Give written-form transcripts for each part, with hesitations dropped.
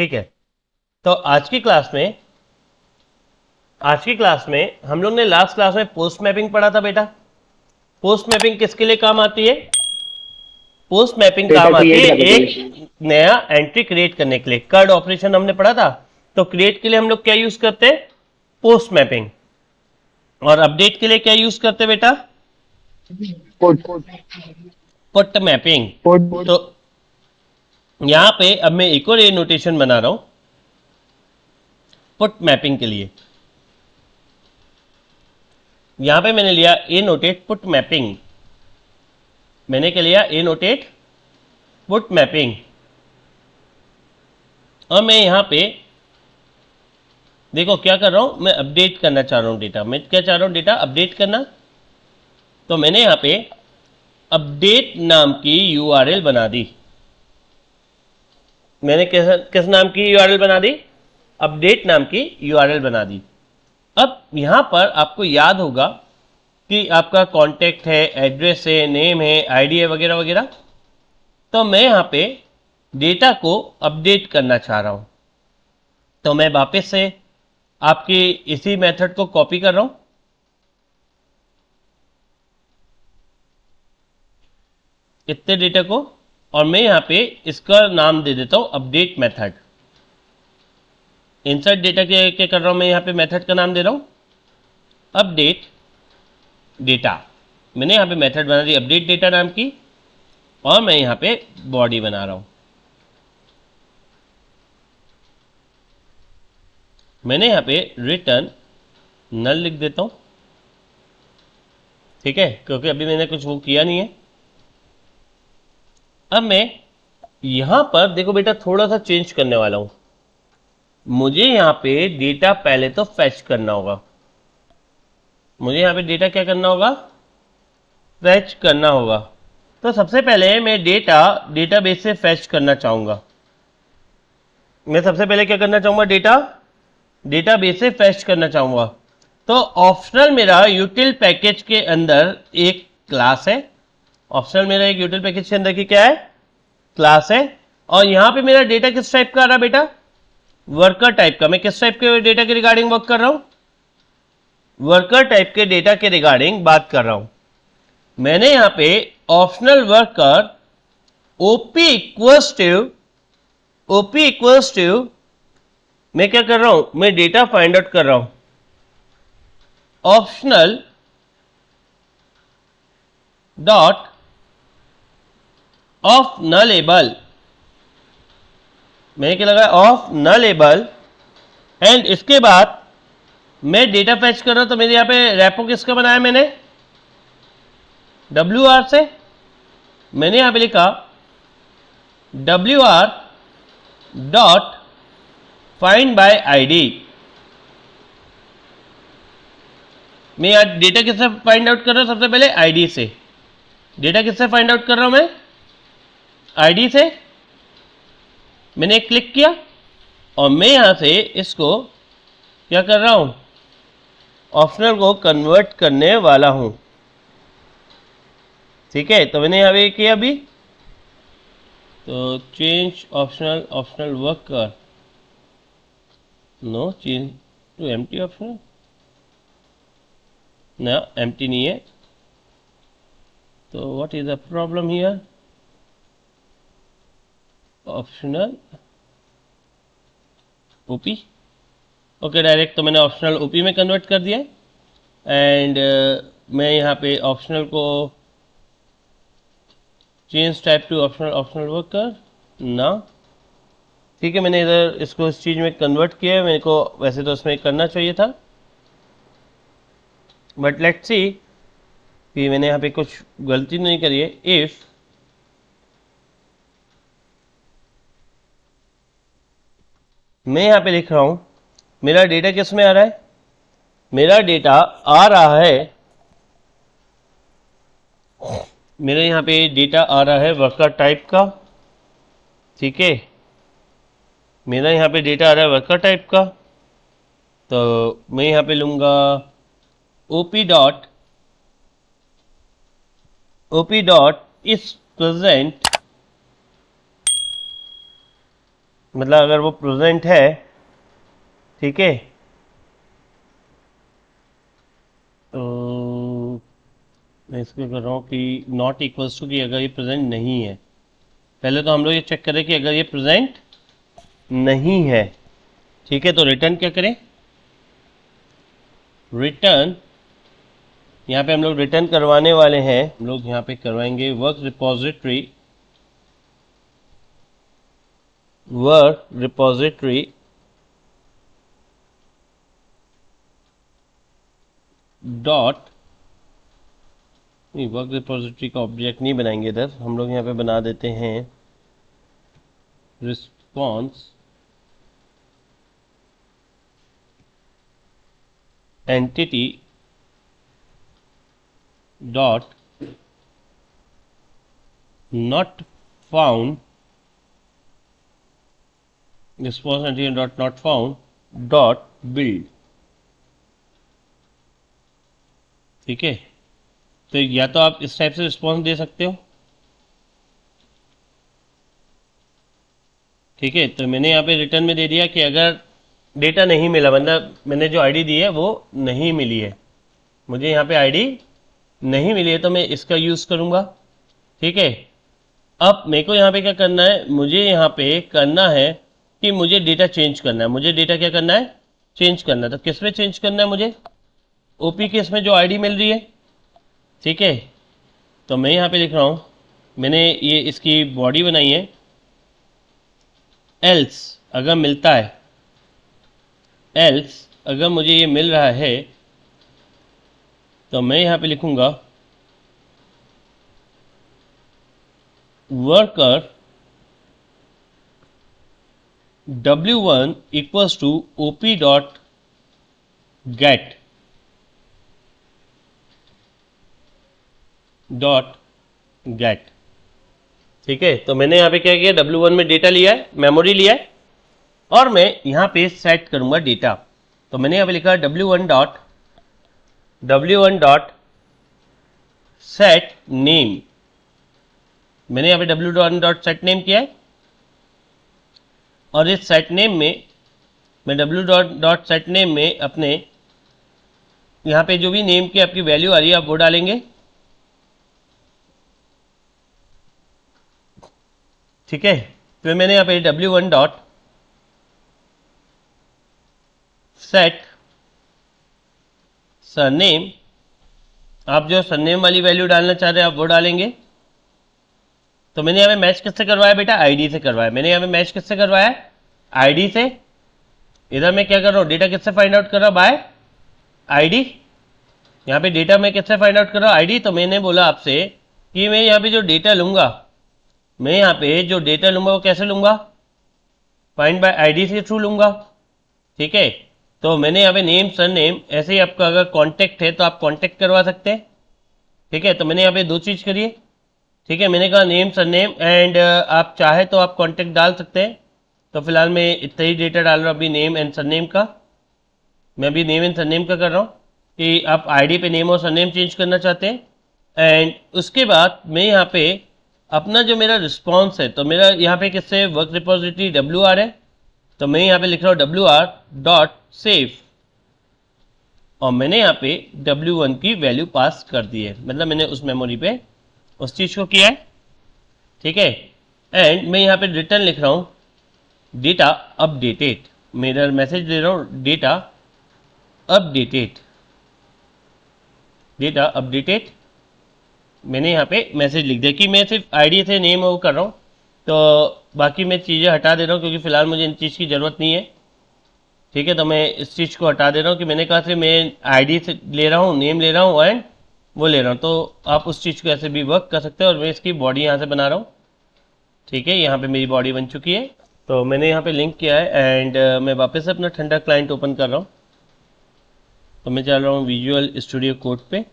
ठीक है। तो आज की क्लास में हम लोग ने लास्ट क्लास में पोस्ट मैपिंग पढ़ा था बेटा। पोस्ट मैपिंग किसके लिए काम आती है? पोस्ट मैपिंग डेटा काम आती क्रिएट है करने के एक लिए। नया एंट्री क्रिएट करने के लिए। कर्ड ऑपरेशन हमने पढ़ा था, तो क्रिएट के लिए हम लोग क्या यूज करते हैं? Post mapping. और अपडेट के लिए क्या यूज करते हैं बेटा? Put put mapping. पुट तो यहां पे अब मैं एक और ये नोटेशन बना रहा हूं पुट मैपिंग के लिए। यहां पे मैंने लिया ए नोटेट पुट मैपिंग। मैंने क्या लिया? ए नोटेट पुट मैपिंग। और मैं यहां पे देखो क्या कर रहा हूं, मैं अपडेट करना चाह रहा हूं डेटा। मैं क्या चाह रहा हूं? डेटा अपडेट करना। तो मैंने यहां पे अपडेट नाम की यूआरएल बना दी। मैंने किस नाम की यूआरएल बना दी? अपडेट नाम की यूआरएल बना दी। अब यहां पर आपको याद होगा कि आपका कॉन्टैक्ट है, एड्रेस है, नेम है, आईडी है, वगैरह वगैरह। तो मैं यहां पे डेटा को अपडेट करना चाह रहा हूं। तो मैं वापस से आपकी इसी मेथड को कॉपी कर रहा हूं, इतने डेटा को, और मैं यहां पे इसका नाम दे देता हूं अपडेट मेथड। इंसर्ट डेटा के कर रहा हूं मैं, यहां पे मेथड का नाम दे रहा हूं अपडेट डेटा। मैंने यहां पे मेथड बना दी अपडेट डेटा नाम की, और मैं यहां पे बॉडी बना रहा हूं। मैंने यहां पे रिटर्न नल लिख देता हूं, ठीक है, क्योंकि अभी मैंने कुछ वो किया नहीं है। अब मैं यहां पर देखो बेटा थोड़ा सा चेंज करने वाला हूं। मुझे यहां पे डेटा पहले तो फैच करना होगा। मुझे यहां पे डेटा क्या करना होगा? फैच करना होगा। तो सबसे पहले मैं डेटा डेटाबेस से फैच करना चाहूंगा। मैं सबसे पहले क्या करना चाहूंगा? डेटा डेटाबेस से फैच करना चाहूंगा। तो ऑप्शनल मेरा यूटिल पैकेज के अंदर एक क्लास है। ऑप्शनल मेरा एक यूटिल पैकेज के अंदर की क्या है? क्लास है। और यहां पे मेरा डेटा किस टाइप का आ रहा है बेटा? वर्कर टाइप का। मैं किस टाइप के डेटा के रिगार्डिंग वर्क कर रहा हूं? वर्कर टाइप के डेटा के रिगार्डिंग बात कर रहा हूं। मैंने यहां पे optional worker OP equals to मैं क्या कर रहा हूं? मैं डेटा फाइंड आउट कर रहा हूं ऑप्शनल डॉट ऑफ नलेबल। मैंने क्या लगाया? Of nullable. एंड इसके बाद मैं डेटा फैच कर रहा हूं, तो मेरे यहां पे रैपो किसका बनाया? मैंने WR से। मैंने यहां पे लिखा WR dot find by ID. मैं यहां डेटा किससे फाइंड आउट कर रहा हूं? सबसे पहले आईडी से। डेटा किससे फाइंड आउट कर रहा हूं मैं? आईडी से। मैंने क्लिक किया और मैं यहां से इसको क्या कर रहा हूं? ऑप्शनल को कन्वर्ट करने वाला हूं। ठीक है, तो मैंने यहां पे किया अभी। तो change optional worker, no change to empty optional, ना एम्प्टी नहीं है। तो what is the problem here? Optional OP. Okay, direct तो मैंने ऑप्शनल ओपी में कन्वर्ट कर दिया। एंड मैं यहाँ पे ऑप्शनल को change type two optional worker ना। ठीक है, मैंने इधर इसको इस चीज़ में कन्वर्ट किया है। मेरे को वैसे तो उसमें करना चाहिए था, बट लेट्स सी कि मैंने यहाँ पे कुछ गलती नहीं करी है। इफ मैं यहाँ पे लिख रहा हूँ मेरा डेटा किस में आ रहा है? मेरा डेटा आ रहा है, मेरे यहाँ पे डेटा आ रहा है वर्कर टाइप का। ठीक है, मेरा यहाँ पे डेटा आ रहा है वर्कर टाइप का। तो मैं यहाँ पे लूँगा ओपी डॉट इस प्रेजेंट मतलब अगर वो प्रेजेंट है, ठीक है, तो मैं इसको कर रहा हूँ कि नॉट इक्वल्स टू कि अगर ये प्रेजेंट नहीं है। पहले तो हम लोग ये चेक करें कि अगर ये प्रेजेंट नहीं है, ठीक है, तो रिटर्न क्या करें, रिटर्न, यहाँ पे हम लोग रिटर्न करवाने वाले हैं, हम लोग यहाँ पे करवाएंगे वर्क रिपोजिटरी डॉट, नहीं वर्क रिपोजिटरी का ऑब्जेक्ट नहीं बनाएंगे इधर, हम लोग यहाँ पे बना देते हैं response entity dot not found, response entity dot not found dot build, ठीक है। तो या तो आप इस टाइप से रिस्पॉन्स दे सकते हो, ठीक है। तो मैंने यहाँ पे रिटर्न में दे दिया कि अगर डेटा नहीं मिला, मतलब मैंने जो आईडी दी है वो नहीं मिली है, मुझे यहाँ पे आईडी नहीं मिली है, तो मैं इसका यूज़ करूँगा, ठीक है। अब मेरे को यहाँ पे क्या करना है, मुझे यहाँ पे करना है कि मुझे डेटा चेंज करना है, मुझे डेटा क्या करना है, चेंज करना है। तो किस में चेंज करना है मुझे, ओपी के इसमें जो आईडी मिल रही है, ठीक है। तो मैं यहाँ पे लिख रहा हूँ, मैंने ये इसकी बॉडी बनाई है, एल्स अगर मिलता है, एल्स अगर मुझे ये मिल रहा है, तो मैं यहाँ पे लिखूँगा worker w1 equals to op dot get dot get, ठीक है। तो मैंने यहाँ पे क्या किया, w1 में डेटा लिया है, मेमोरी लिया है, और मैं यहाँ पे सेट करूँगा डेटा। तो मैंने यहाँ पे लिखा w1 डॉट सेट नेम, मैंने यहाँ पे w1 डॉट सेट नेम किया है, और इस सेट नेम में मैं w डॉट सेट नेम में अपने यहाँ पे जो भी नेम की आपकी वैल्यू आ रही है आप वो डालेंगे, ठीक है। फिर मैंने यहाँ पे w1 डॉट सेट सरनेम, आप जो सरनेम वाली वैल्यू डालना चाह रहे हैं आप वो डालेंगे। तो मैंने यहाँ पे मैच किससे करवाया बेटा, आईडी से करवाया, मैंने यहाँ पे मैच किससे करवाया, आईडी से। इधर मैं क्या कर रहा हूँ, डेटा किससे फाइंड आउट कर रहा हूँ, बाय आईडी। यहाँ पे डेटा मैं किससे फाइंड आउट कर रहा हूँ, आईडी। तो मैंने बोला आपसे कि मैं यहाँ पे जो डेटा लूँगा, मैं यहाँ पे जो डेटा लूँगा वो कैसे लूँगा, फाइंड बाय आईडी के थ्रू लूँगा, ठीक है। तो मैंने यहाँ पे नेम सरनेम, ऐसे ही आपका अगर कॉन्टैक्ट है तो आप कॉन्टैक्ट करवा सकते हैं, ठीक है। तो मैंने यहाँ पे दो चीज़ करी है, ठीक है। मैंने कहा नेम सरनेम एंड आप चाहे तो आप कॉन्टैक्ट डाल सकते हैं। तो फिलहाल मैं इतना ही डेटा डाल रहा हूँ अभी, नेम एंड सरनेम का। मैं अभी नेम एंड सरनेम का कर रहा हूँ कि आप आईडी पे नेम और सरनेम चेंज करना चाहते हैं। एंड उसके बाद मैं यहाँ पे अपना जो मेरा रिस्पॉन्स है, तो मेरा यहाँ पे किससे वर्क रिपोजिटरी WR है, तो मैं यहाँ पे लिख रहा हूँ WR डॉट सेव, और मैंने यहाँ पे w1 की वैल्यू पास कर दी है, मतलब मैंने उस मेमोरी पे उस चीज़ को किया है, ठीक है। एंड मैं यहाँ पे रिटर्न लिख रहा हूँ डेटा अपडेटेड, मेरा मैसेज दे रहा हूँ डेटा अपडेटेड, डेटा अपडेटेड। मैंने यहाँ पे मैसेज लिख दिया कि मैं सिर्फ आईडी से नेम वो कर रहा हूँ, तो बाकी मैं चीज़ें हटा दे रहा हूँ क्योंकि फ़िलहाल मुझे इन चीज़ की ज़रूरत नहीं है, ठीक है। तो मैं इस चीज़ को हटा दे रहा हूँ कि मैंने कहा से मैं आईडी से ले रहा हूँ, नेम ले रहा हूँ एंड वो ले रहा हूँ, तो आप उस चीज़ को ऐसे भी वर्क कर सकते हैं। और मैं इसकी बॉडी यहाँ से बना रहा हूँ, ठीक है। यहाँ पे मेरी बॉडी बन चुकी है, तो मैंने यहाँ पे लिंक किया है एंड मैं वापस से अपना ठंडा क्लाइंट ओपन कर रहा हूँ। तो मैं चल रहा हूँ विजुअल स्टूडियो कोड पे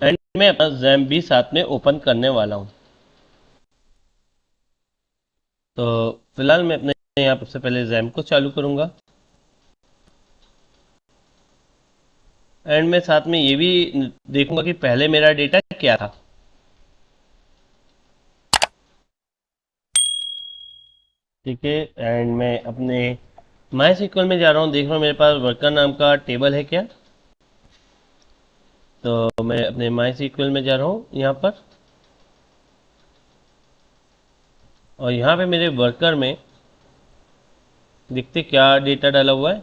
एंड मैं अपना जैम भी साथ में ओपन करने वाला हूँ। तो फिलहाल मैं अपने यहाँ सबसे पहले जैम को चालू करूँगा एंड मैं साथ में ये भी देखूंगा कि पहले मेरा डेटा क्या था। ठीक है। एंड मैं अपने माई SQL में जा रहा हूँ, देख रहा हूँ मेरे पास वर्कर नाम का टेबल है क्या। तो मैं अपने माई SQL में जा रहा हूँ यहाँ पर, और यहाँ पे मेरे वर्कर में देखते क्या डेटा डाला हुआ है।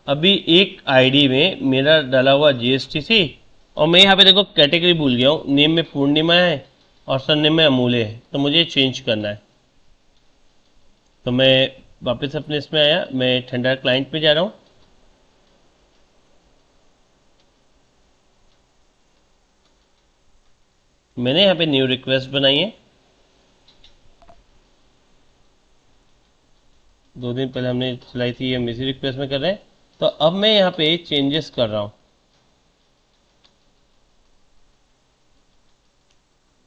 अभी एक आईडी में मेरा डाला हुआ GSTC, और मैं यहाँ पे देखो कैटेगरी भूल गया हूँ, नेम में पूर्णिमा है और सरनेम में अमूल्य है, तो मुझे चेंज करना है। तो मैं वापस अपने इसमें आया, मैं ठंडा क्लाइंट पे जा रहा हूँ। मैंने यहाँ पे न्यू रिक्वेस्ट बनाई है, 2 दिन पहले हमने चलाई थी, हम इसी रिक्वेस्ट में कर रहे हैं। तो अब मैं यहाँ पे चेंजेस कर रहा हूँ।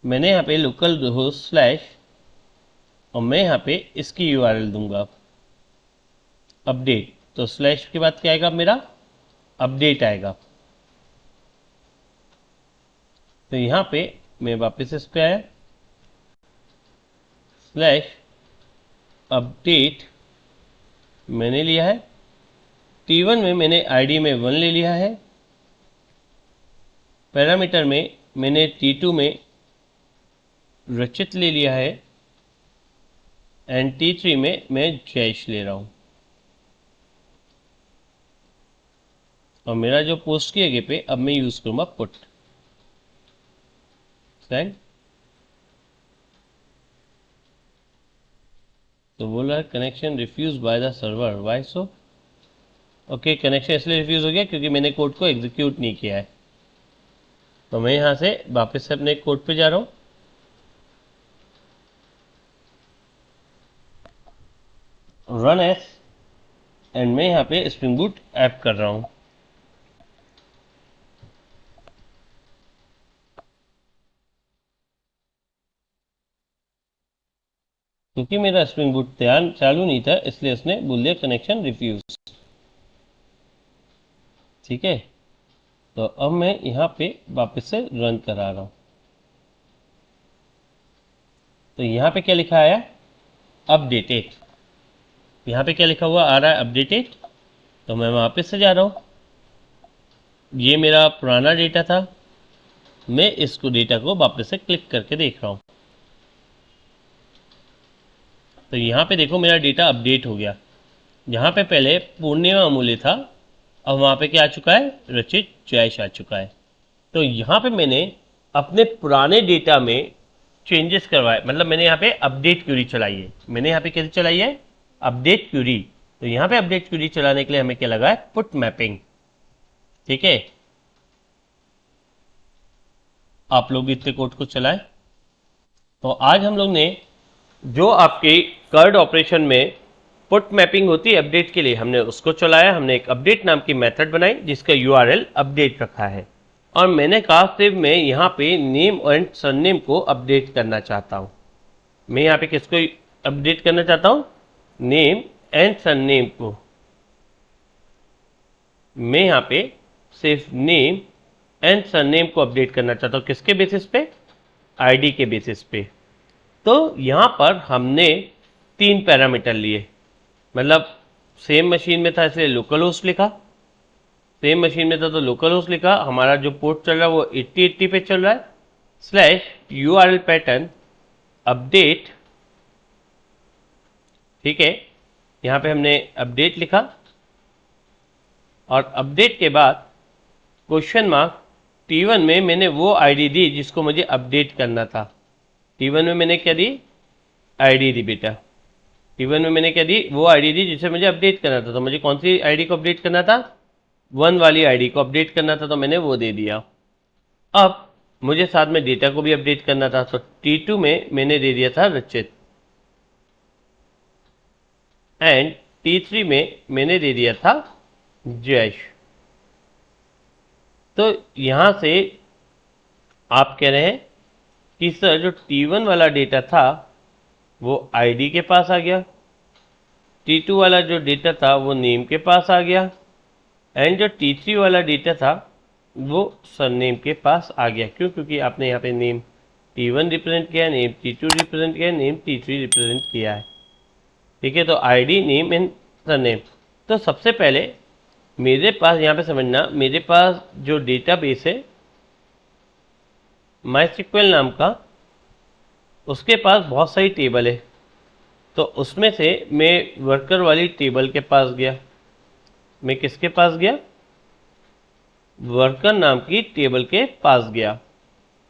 मैंने यहाँ पे लोकल होस्ट स्लैश, और मैं यहाँ पे इसकी URL दूंगा अपडेट। तो स्लैश के बाद क्या आएगा, मेरा अपडेट आएगा। तो यहाँ पे मैं वापस इस पे आया, स्लैश अपडेट मैंने लिया है। T1 में मैंने आईडी में 1 ले लिया है। पैरामीटर में मैंने T2 में रचित ले लिया है, एंड T3 में मैं जयेश ले रहा हूँ। और मेरा जो पोस्ट की जगह पे अब मैं यूज करूँगा पुट सेंड। तो बोल रहा है connection refuse by the server, why so. Okay, connection इसलिए रिफ्यूज हो गया क्योंकि मैंने कोड को एग्जीक्यूट नहीं किया है। तो मैं यहाँ से वापस से अपने कोड पे जा रहा हूँ। रन एस, एंड मैं यहाँ पे स्प्रिंग बूट ऐप कर रहा हूँ। क्योंकि मेरा स्प्रिंग बूट तैयार चालू नहीं था, इसलिए उसने बोल दिया कनेक्शन रिफ्यूज। ठीक है, तो अब मैं यहाँ पे वापस से रन करा रहा हूँ। तो यहाँ पे क्या लिखा आया, अपडेटेड। यहाँ पे क्या लिखा हुआ आ रहा है, अपडेटेड। तो मैं वापस से जा रहा हूँ, ये मेरा पुराना डेटा था, मैं इसको डेटा को वापस से क्लिक करके देख रहा हूँ। तो यहाँ पे देखो मेरा डेटा अपडेट हो गया। यहाँ पे पहले पूर्णिमा अमूल्य था, अब वहाँ पे क्या आ चुका है, रचित जयेश आ चुका है। तो यहाँ पे मैंने अपने पुराने डेटा में चेंजेस करवाए, मतलब मैंने यहाँ पे अपडेट क्यूरी चलाई है। मैंने यहाँ पे कैसे चलाई है, अपडेट क्यूरी। तो यहाँ पे अपडेट क्यूरी चलाने के लिए हमें क्या लगा है, पुट मैपिंग। ठीक है, आप लोग इतने कोड को चलाएं। तो आज हम लोग ने जो आपके कर्ड ऑपरेशन में पुट मैपिंग होती है अपडेट के लिए, हमने उसको चलाया। हमने एक अपडेट नाम की मेथड बनाई जिसका URL अपडेट रखा है, और मैंने कहा सिर्फ मैं यहाँ पे नेम एंड सरनेम को अपडेट करना चाहता हूँ। मैं यहाँ पे किसको अपडेट करना चाहता हूँ, नेम एंड सरनेम को। मैं यहाँ पे सिर्फ नेम एंड सरनेम को अपडेट करना चाहता हूँ, किसके बेसिस पे, आईडी के बेसिस पे। तो यहाँ पर हमने 3 पैरामीटर लिए, मतलब सेम मशीन में था इसलिए लोकल होस्ट लिखा, सेम मशीन में था तो लोकल होस्ट लिखा। हमारा जो पोर्ट चल रहा है वो 8080 पे चल रहा है, स्लैश URL पैटर्न अपडेट। ठीक है, यहाँ पे हमने अपडेट लिखा, और अपडेट के बाद क्वेश्चन मार्क। T1 में मैंने वो आईडी दी जिसको मुझे अपडेट करना था। T1 में मैंने क्या दी, आईडी दी बेटा। T1 में मैंने क्या दी, वो आईडी दी जिसे मुझे अपडेट करना था। तो मुझे कौन सी आईडी को अपडेट करना था, 1 वाली आईडी को अपडेट करना था, तो मैंने वो दे दिया। अब मुझे साथ में डेटा को भी अपडेट करना था, तो T2 में मैंने दे दिया था रचित, एंड T3 में मैंने दे दिया था जयेश। तो यहाँ से आप कह रहे हैं कि सर जो T1 वाला डेटा था वो आईडी के पास आ गया, T2 वाला जो डेटा था वो नेम के पास आ गया, एंड जो T3 वाला डेटा था वो सरनेम के पास आ गया। क्यों, क्योंकि आपने यहाँ पे नेम T1 रिप्रेजेंट किया है, नेम T2 रिप्रेजेंट किया है, नेम T3 रिप्रेजेंट किया है। ठीक है, तो आईडी, नेम एंड सरनेम। तो सबसे पहले मेरे पास यहाँ पे समझना, मेरे पास जो डेटाबेस है माईस्क्यूएल नाम का, उसके पास बहुत सारी टेबल है। तो उसमें से मैं वर्कर वाली टेबल के पास गया। मैं किसके पास गया? वर्कर नाम की टेबल के पास गया,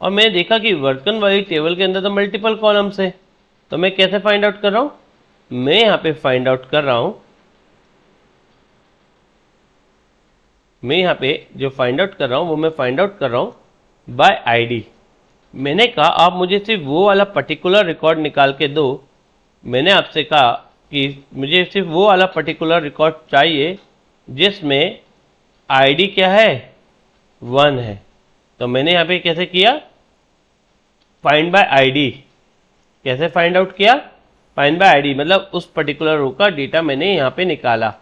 और मैंने देखा कि वर्कर वाली टेबल के अंदर तो मल्टीपल कॉलम्स है। तो मैं कैसे फाइंड आउट कर रहा हूँ? मैं यहाँ पे फाइंड आउट कर रहा हूँ, मैं यहाँ पे जो फाइंड आउट कर रहा हूँ वो मैं फाइंड आउट कर रहा हूँ बाय आईडी। मैंने कहा आप मुझे सिर्फ वो वाला पर्टिकुलर रिकॉर्ड निकाल के दो। मैंने आपसे कहा कि मुझे सिर्फ वो वाला पर्टिकुलर रिकॉर्ड चाहिए जिसमें आईडी क्या है? 1 है। तो मैंने यहाँ पे कैसे किया? Find by ID. कैसे फाइंड आउट किया? फाइंड बाय आईडी, मतलब उस पर्टिकुलर रो का डेटा मैंने यहाँ पे निकाला।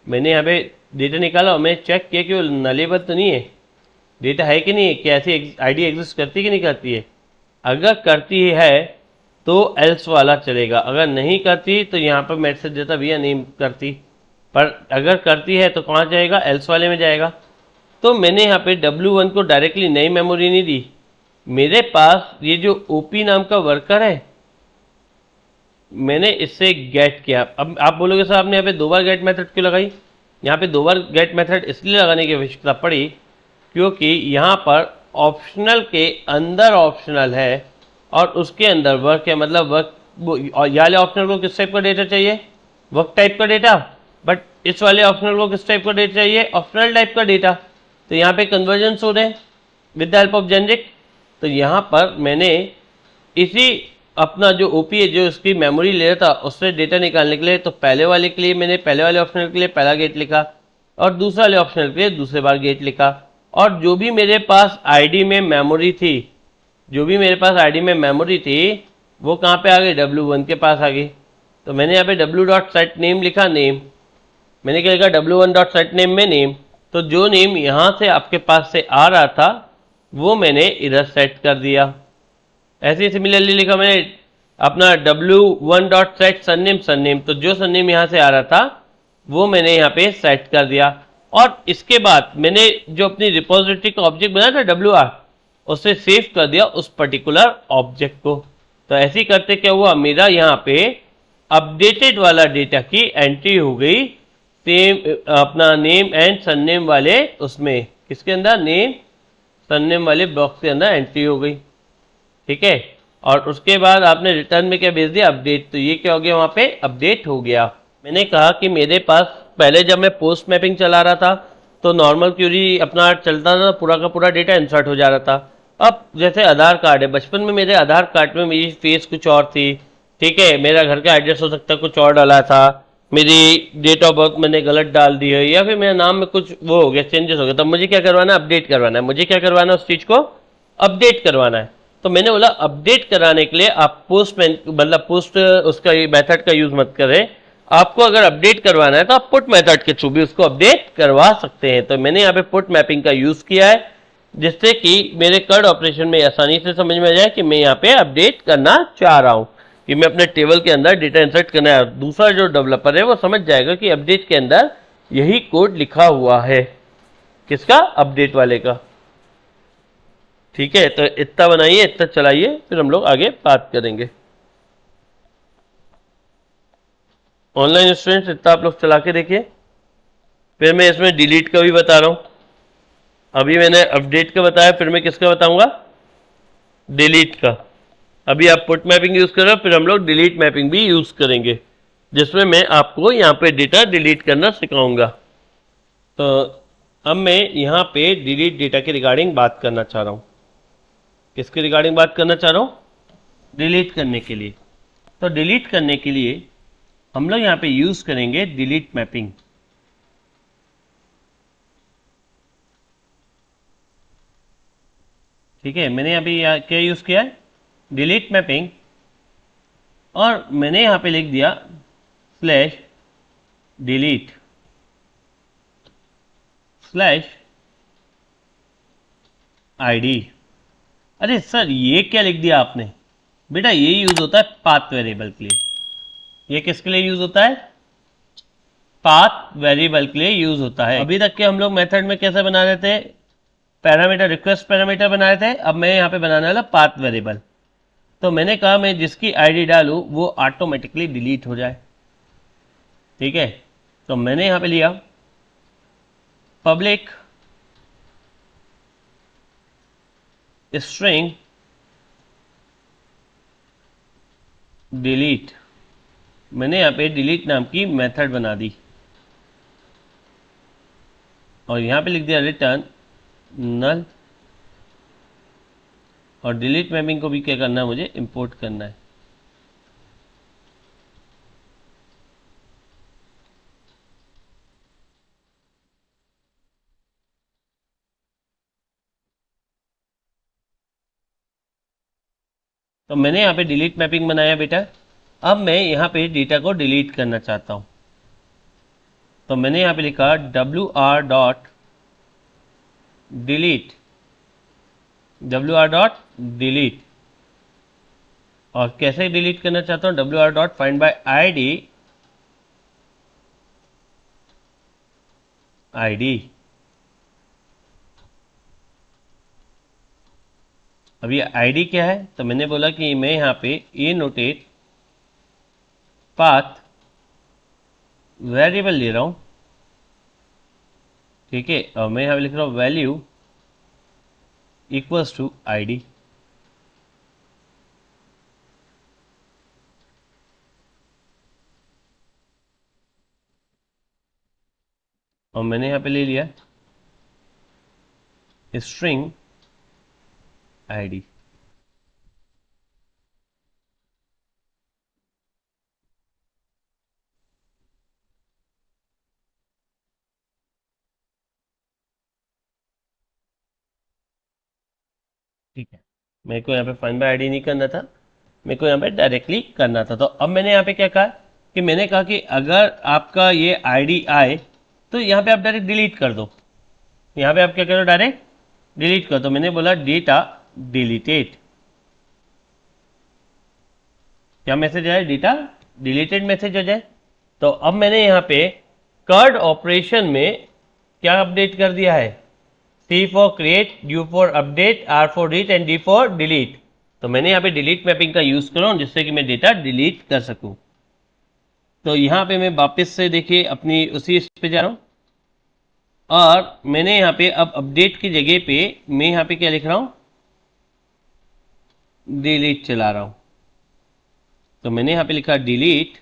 मैंने यहाँ पे डेटा निकाला और मैं चेक किया कि वो नलेबल तो नहीं है, डेटा है कि नहीं है, क्या ऐसी आईडी एग्जिस्ट करती है कि नहीं करती है। अगर करती है तो एल्स वाला चलेगा, अगर नहीं करती तो यहाँ पर मैसेज देता भैया नहीं करती। पर अगर करती है तो कहाँ जाएगा? एल्स वाले में जाएगा। तो मैंने यहाँ पे W1 को डायरेक्टली नई मेमोरी नहीं दी। मेरे पास ये जो OP नाम का वर्कर है, मैंने इससे गेट किया। अब आप बोलोगे सर आपने यहाँ पे 2 बार गेट मेथड क्यों लगाई? यहाँ पे 2 बार गेट मेथड इसलिए लगाने की आवश्यकता पड़ी क्योंकि यहाँ पर ऑप्शनल के अंदर ऑप्शनल है और उसके अंदर वर्क है, मतलब वर्क। और ये वाले ऑप्शनल को किस टाइप का डेटा चाहिए? वर्क टाइप का डेटा। बट इस वाले ऑप्शनल को किस टाइप का डेटा चाहिए? ऑप्शनल टाइप का डेटा। तो यहाँ पे कन्वर्जन हो रहे हैं with the help of generic. तो यहाँ पर मैंने इसी अपना जो OP है, जो उसकी मेमोरी ले रहा था, उससे डेटा निकालने के लिए, तो पहले वाले के लिए मैंने पहले वाले ऑप्शनल के लिए पहला गेट लिखा और दूसरे वाले ऑप्शनल के लिए दूसरे बार गेट लिखा। और जो भी मेरे पास आईडी में मेमोरी थी, जो भी मेरे पास आईडी में मेमोरी थी, वो कहाँ पे आ गई? W1 के पास आ गई। तो मैंने यहाँ पे w.setName लिखा, नेम। मैंने क्या लिखा? w1.setName में नेम। तो जो नेम यहाँ से आपके पास से आ रहा था वो मैंने इधर सेट कर दिया। ऐसे ही सिमिलरली लिखा मैंने अपना w1.set सरनेम, सरनेम। तो जो सरनेम यहाँ से आ रहा था वो मैंने यहाँ पे सेट कर दिया। और इसके बाद मैंने जो अपनी रिपोजिटरी का ऑब्जेक्ट बनाया था WR, उससे सेव कर दिया उस पर्टिकुलर ऑब्जेक्ट को। तो ऐसे ही करते क्या हुआ, मेरा यहाँ पे अपडेटेड वाला डेटा की एंट्री हो गई सेम अपना नेम एंड सरनेम वाले उसमें, किसके अंदर? नेम सरनेम वाले बॉक्स के अंदर एंट्री हो गई। ठीक है, और उसके बाद आपने रिटर्न में क्या भेज दिया? अपडेट। तो ये क्या हो गया? वहाँ पे अपडेट हो गया। मैंने कहा कि मेरे पास पहले जब मैं पोस्ट मैपिंग चला रहा था तो नॉर्मल क्यूरी अपना चलता था, पूरा का पूरा डेटा इंसर्ट हो जा रहा था। अब जैसे आधार कार्ड है, बचपन में मेरे आधार कार्ड में मेरी फेस कुछ और थी, ठीक है, मेरा घर का एड्रेस हो सकता है कुछ और डाला था, मेरी डेट ऑफ बर्थ मैंने गलत डाल दी है, या फिर मेरे नाम में कुछ वो हो गया, चेंजेस हो गया। तब मुझे क्या करवाना है? अपडेट करवाना है। मुझे क्या करवाना है? उस चीज़ को अपडेट करवाना है। तो मैंने बोला अपडेट कराने के लिए आप पोस्टमैन मतलब पोस्ट उसका मेथड का यूज मत करें। आपको अगर अपडेट करवाना है तो आप पुट मेथड के थ्रू भी उसको अपडेट करवा सकते हैं। तो मैंने यहाँ पे पुट मैपिंग का यूज किया है जिससे कि मेरे कर्ड ऑपरेशन में आसानी से समझ में आ जाए कि मैं यहाँ पे अपडेट करना चाह रहा हूँ, कि मैं अपने टेबल के अंदर डेटा इंसर्ट करना है। दूसरा जो डेवलपर है वो समझ जाएगा कि अपडेट के अंदर यही कोड लिखा हुआ है, किसका? अपडेट वाले का। ठीक है, तो इतना बनाइए, इतना चलाइए, फिर हम लोग आगे बात करेंगे। ऑनलाइन स्टूडेंट्स इतना आप लोग चला के देखिए, फिर मैं इसमें डिलीट का भी बता रहा हूं। अभी मैंने अपडेट का बताया, फिर मैं किसका बताऊंगा? डिलीट का। अभी आप पुट मैपिंग यूज कर रहे हो, फिर हम लोग डिलीट मैपिंग भी यूज करेंगे जिसमें मैं आपको यहाँ पे डेटा डिलीट करना सिखाऊंगा। तो अब मैं यहाँ पे डिलीट डेटा के रिगार्डिंग बात करना चाह रहा हूँ। किसके रिगार्डिंग बात करना चाह रहा हूँ? डिलीट करने के लिए। तो डिलीट करने के लिए हम लोग यहाँ पे यूज करेंगे डिलीट मैपिंग। ठीक है, मैंने अभी क्या यूज किया है? डिलीट मैपिंग, और मैंने यहाँ पे लिख दिया स्लैश डिलीट स्लैश आईडी। अरे सर ये क्या लिख दिया आपने? बेटा ये यूज होता है पाथ वेरिएबल के लिए। ये किसके लिए यूज होता है? पाथ वेरिएबल के लिए यूज होता है। अभी तक के हम लोग मेथड में कैसे बना रहे थे? पैरामीटर, रिक्वेस्ट पैरामीटर बना रहे थे। अब मैं यहाँ पे बनाने वाला पाथ वेरिएबल। तो मैंने कहा मैं जिसकी आईडी डालूं वो ऑटोमेटिकली डिलीट हो जाए। ठीक है, तो मैंने यहाँ पे लिया पब्लिक स्ट्रिंग डिलीट। मैंने यहाँ पे डिलीट नाम की मेथड बना दी और यहाँ पे लिख दिया रिटर्न नल। और डिलीट मैपिंग को भी क्या करना है, मुझे इंपोर्ट करना है। तो मैंने यहाँ पे डिलीट मैपिंग बनाया बेटा। अब मैं यहाँ पे डेटा को डिलीट करना चाहता हूँ, तो मैंने यहाँ पे लिखा WR dot delete, WR dot delete. और कैसे डिलीट करना चाहता हूँ, WR dot find by ID. अब ये आईडी क्या है, तो मैंने बोला कि मैं यहाँ पे ए नोटेट पाथ वेरिएबल ले रहा हूँ। ठीक है, और मैं यहाँ पे लिख रहा हूँ वैल्यू इक्वल्स टू आईडी। और मैंने यहाँ पे ले लिया स्ट्रिंग आईडी। ठीक है, मेरे को यहाँ पे फाइंड बाय आईडी नहीं करना था, मेरे को यहाँ पे डायरेक्टली करना था। तो अब मैंने यहाँ पे क्या कहा कि मैंने कहा कि अगर आपका ये आईडी आए तो यहाँ पे आप डायरेक्ट डिलीट कर दो। यहाँ पे आप क्या करो, डायरेक्ट डिलीट कर दो। मैंने बोला डेटा डिलीटेड। क्या मैसेज आया? डेटा डिलीटेड मैसेज आ जाए। तो अब मैंने यहाँ पे कर्ड ऑपरेशन में क्या अपडेट कर दिया है? C for create, U for update, R for read and D for delete. तो मैंने यहाँ पे डिलीट मैपिंग का यूज कर रहा हूँ जिससे कि मैं डेटा डिलीट कर सकूँ। तो यहाँ पे मैं वापस से देखिए अपनी उसी इस पे जा रहा हूँ और मैंने यहाँ पे अब अपडेट की जगह पे मैं यहाँ पे क्या लिख रहा हूँ, डिलीट चला रहा हूँ। तो मैंने यहाँ पे लिखा डिलीट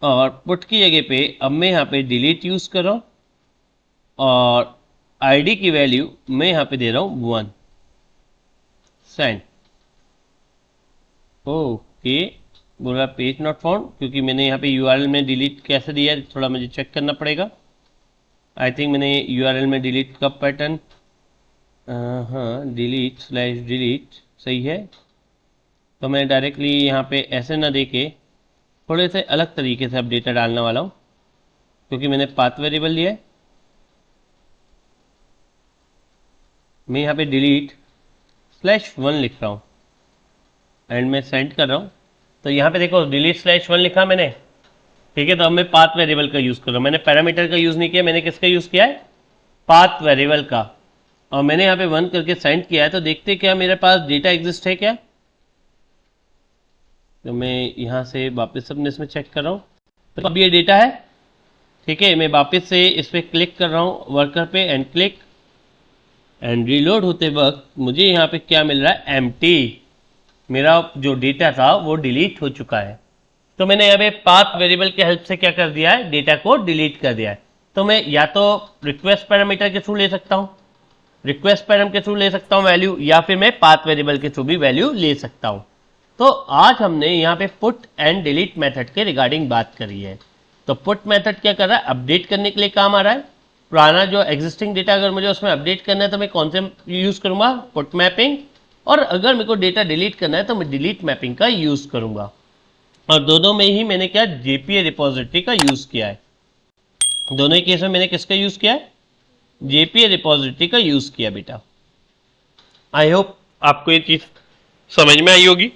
और पुट की जगह पे अब मैं यहाँ पे डिलीट यूज कर रहा हूँ और आईडी की वैल्यू मैं यहाँ पे दे रहा हूँ 1। सेंड। ओके, बोल रहा पेज नॉट फाउंड, क्योंकि मैंने यहाँ पे यूआरएल में डिलीट कैसे दिया है थोड़ा मुझे चेक करना पड़ेगा। आई थिंक मैंने यूआरएल में डिलीट का पैटर्न, हाँ डिलीट स्लैश डिलीट सही है। तो मैं डायरेक्टली यहाँ पे ऐसे ना देके थोड़े से अलग तरीके से अब डेटा डालने वाला हूँ, क्योंकि मैंने पाथ वेरिएबल लिया है। मैं यहाँ पे डिलीट स्लैश 1 लिख रहा हूँ एंड मैं सेंड कर रहा हूँ। तो यहाँ पे देखो डिलीट स्लैश 1 लिखा मैंने। ठीक है, तो अब मैं पाथ वेरिएबल का यूज़ कर रहा हूँ। मैंने पैरामीटर का यूज़ नहीं किया, मैंने किसका यूज़ किया है? पाथ वेरिएबल का। और मैंने यहाँ पे 1 करके सेंड किया है। तो देखते क्या मेरे पास डेटा एग्जिस्ट है क्या। तो मैं यहाँ से वापस अपने इसमें चेक कर रहा हूँ, तो अब ये डेटा है। ठीक है, मैं वापस से इस पर क्लिक कर रहा हूँ वर्कर पे एंड क्लिक एंड रीलोड होते वक्त मुझे यहाँ पे क्या मिल रहा है? एम्प्टी। मेरा जो डेटा था वो डिलीट हो चुका है। तो मैंने यहाँ पे पाथ वेरिएबल के हेल्प से क्या कर दिया है? डेटा को डिलीट कर दिया है। तो मैं या तो रिक्वेस्ट पैरामीटर के थ्रू ले सकता हूँ, रिक्वेस्ट पैराम के थ्रू ले सकता हूँ वैल्यू, या फिर मैं पाथ वेरिएबल के थ्रू भी वैल्यू ले सकता हूँ। तो आज हमने यहाँ पे पुट एंड डिलीट मेथड के रिगार्डिंग बात करी है। तो पुट मेथड क्या कर रहा है? अपडेट करने के लिए काम आ रहा है। पुराना जो एग्जिस्टिंग डेटा अगर मुझे उसमें अपडेट करना है तो मैं कौन से यूज़ करूँगा? Put mapping. और अगर मेरे को डेटा डिलीट करना है तो मैं डिलीट मैपिंग का यूज़ करूँगा। और दोनों में ही मैंने क्या? जेपीए रिपोजिटरी का यूज़ किया है। दोनों ही केस में मैंने किसका यूज़ किया है? जेपीए रिपोजिटरी का यूज़ किया बेटा। आई होप आपको ये चीज़ समझ में आई होगी।